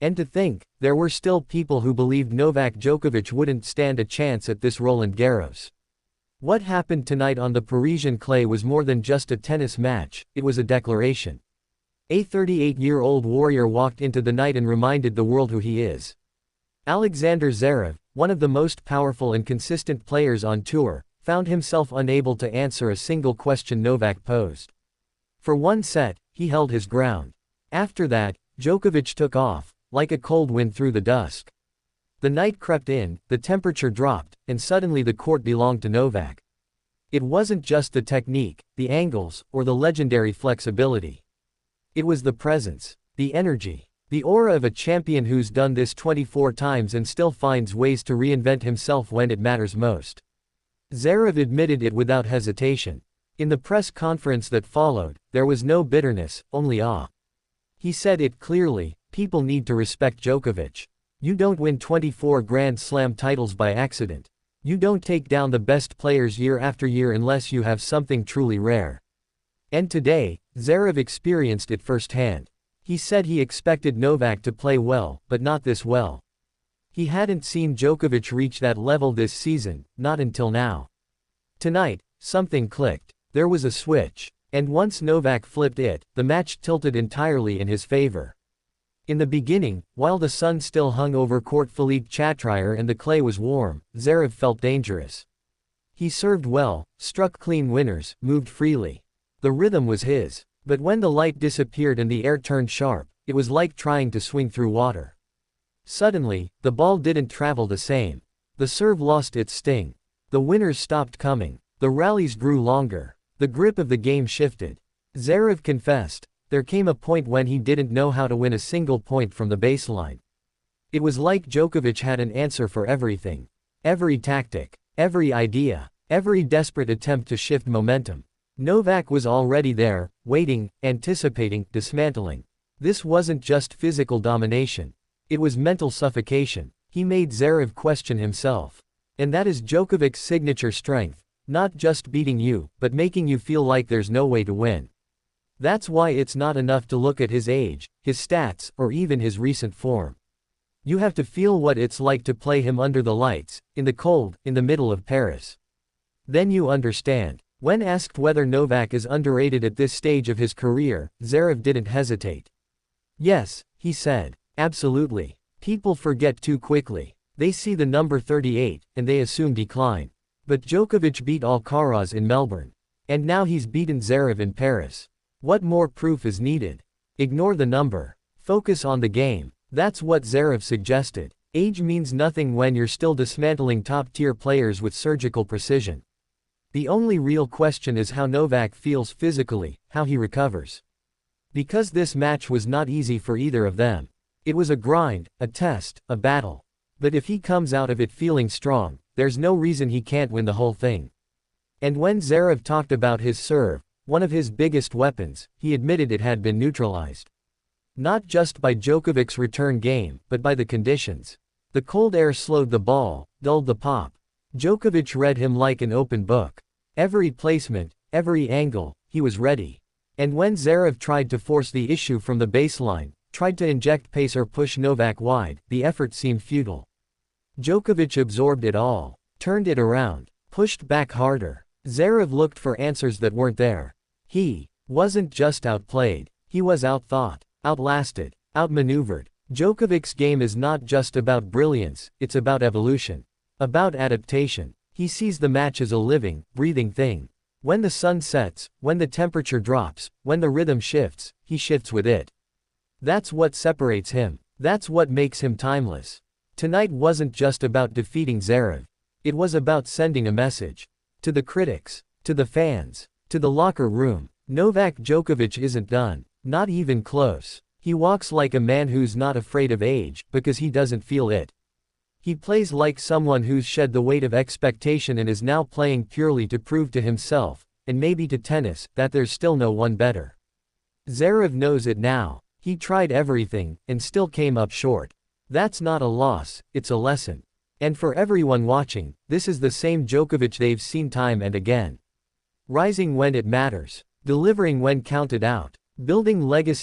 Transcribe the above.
And to think, there were still people who believed Novak Djokovic wouldn't stand a chance at this Roland Garros. What happened tonight on the Parisian clay was more than just a tennis match, it was a declaration. A 38-year-old warrior walked into the night and reminded the world who he is. Alexander Zverev, one of the most powerful and consistent players on tour, found himself unable to answer a single question Novak posed. For one set, he held his ground. After that, Djokovic took off, like a cold wind through the dusk. The night crept in, the temperature dropped, and suddenly the court belonged to Novak. It wasn't just the technique, the angles, or the legendary flexibility. It was the presence, the energy, the aura of a champion who's done this 24 times and still finds ways to reinvent himself when it matters most. Zverev admitted it without hesitation. In the press conference that followed, there was no bitterness, only awe. He said it clearly, people need to respect Djokovic. You don't win 24 Grand Slam titles by accident. You don't take down the best players year after year unless you have something truly rare. And today, Zverev experienced it firsthand. He said he expected Novak to play well, but not this well. He hadn't seen Djokovic reach that level this season, not until now. Tonight, something clicked. There was a switch. And once Novak flipped it, the match tilted entirely in his favor. In the beginning, while the sun still hung over court Philippe Chatrier and the clay was warm, Zverev felt dangerous. He served well, struck clean winners, moved freely. The rhythm was his. But when the light disappeared and the air turned sharp, it was like trying to swing through water. Suddenly, the ball didn't travel the same. The serve lost its sting. The winners stopped coming. The rallies grew longer. The grip of the game shifted. Zverev confessed, there came a point when he didn't know how to win a single point from the baseline. It was like Djokovic had an answer for everything. Every tactic, every idea, every desperate attempt to shift momentum. Novak was already there, waiting, anticipating, dismantling. This wasn't just physical domination. It was mental suffocation. He made Zverev question himself. And that is Djokovic's signature strength, not just beating you, but making you feel like there's no way to win. That's why it's not enough to look at his age, his stats, or even his recent form. You have to feel what it's like to play him under the lights, in the cold, in the middle of Paris. Then you understand. When asked whether Novak is underrated at this stage of his career, Zverev didn't hesitate. Yes, he said. Absolutely. People forget too quickly. They see the number 38, and they assume decline. But Djokovic beat Alcaraz in Melbourne. And now he's beaten Zverev in Paris. What more proof is needed? Ignore the number. Focus on the game. That's what Zverev suggested. Age means nothing when you're still dismantling top-tier players with surgical precision. The only real question is how Novak feels physically, how he recovers. Because this match was not easy for either of them. It was a grind, a test, a battle. But if he comes out of it feeling strong, there's no reason he can't win the whole thing. And when Zverev talked about his serve, one of his biggest weapons, he admitted it had been neutralized. Not just by Djokovic's return game, but by the conditions. The cold air slowed the ball, dulled the pop. Djokovic read him like an open book. Every placement, every angle, he was ready. And when Zverev tried to force the issue from the baseline, tried to inject pace or push Novak wide, the effort seemed futile. Djokovic absorbed it all, turned it around, pushed back harder. Zverev looked for answers that weren't there. He wasn't just outplayed, he was outthought, outlasted, outmaneuvered. Djokovic's game is not just about brilliance, it's about evolution. About adaptation. He sees the match as a living, breathing thing. When the sun sets, when the temperature drops, when the rhythm shifts, he shifts with it. That's what separates him. That's what makes him timeless. Tonight wasn't just about defeating Zverev. It was about sending a message. To the critics, to the fans, to the locker room. Novak Djokovic isn't done. Not even close. He walks like a man who's not afraid of age, because he doesn't feel it. He plays like someone who's shed the weight of expectation and is now playing purely to prove to himself, and maybe to tennis, that there's still no one better. Zverev knows it now. He tried everything, and still came up short. That's not a loss, it's a lesson. And for everyone watching, this is the same Djokovic they've seen time and again. Rising when it matters. Delivering when counted out. Building legacy